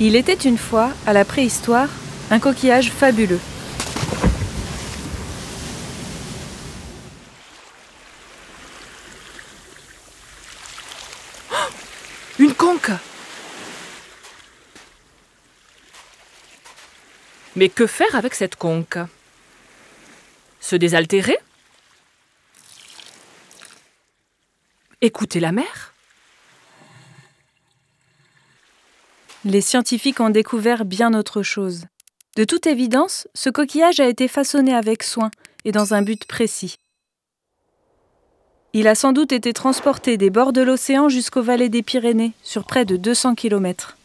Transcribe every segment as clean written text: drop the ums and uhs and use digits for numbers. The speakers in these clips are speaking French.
Il était une fois, à la préhistoire, un coquillage fabuleux. Oh, une conque! Mais que faire avec cette conque? Se désaltérer? Écouter la mer? Les scientifiques ont découvert bien autre chose. De toute évidence, ce coquillage a été façonné avec soin et dans un but précis. Il a sans doute été transporté des bords de l'océan jusqu'aux vallées des Pyrénées, sur près de 200 km.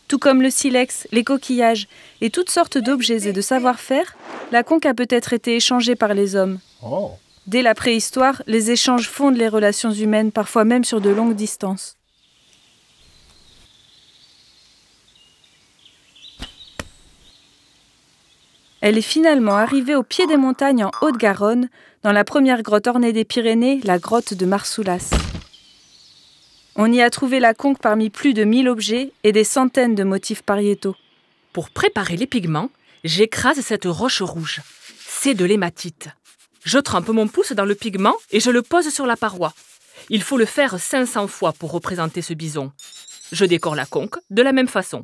Tout comme le silex, les coquillages et toutes sortes d'objets et de savoir-faire, la conque a peut-être été échangée par les hommes. Dès la préhistoire, les échanges fondent les relations humaines, parfois même sur de longues distances. Elle est finalement arrivée au pied des montagnes en Haute-Garonne, dans la première grotte ornée des Pyrénées, la grotte de Marsoulas. On y a trouvé la conque parmi plus de 1000 objets et des centaines de motifs pariétaux. Pour préparer les pigments, j'écrase cette roche rouge. C'est de l'hématite. Je trempe mon pouce dans le pigment et je le pose sur la paroi. Il faut le faire 500 fois pour représenter ce bison. Je décore la conque de la même façon.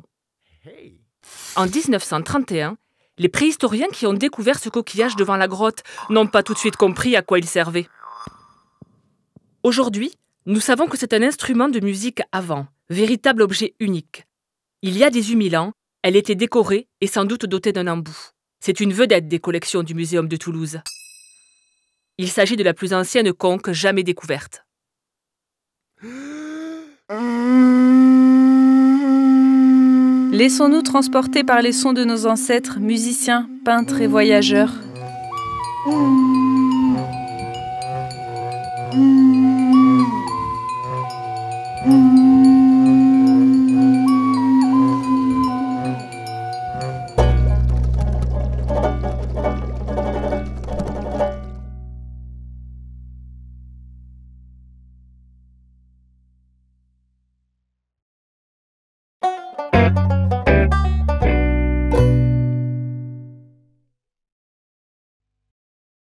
En 1931, les préhistoriens qui ont découvert ce coquillage devant la grotte n'ont pas tout de suite compris à quoi il servait. Aujourd'hui, nous savons que c'est un instrument de musique avant, véritable objet unique. Il y a 18 000 ans, elle était décorée et sans doute dotée d'un embout. C'est une vedette des collections du Muséum de Toulouse. Il s'agit de la plus ancienne conque jamais découverte. Laissons-nous transporter par les sons de nos ancêtres, musiciens, peintres et voyageurs.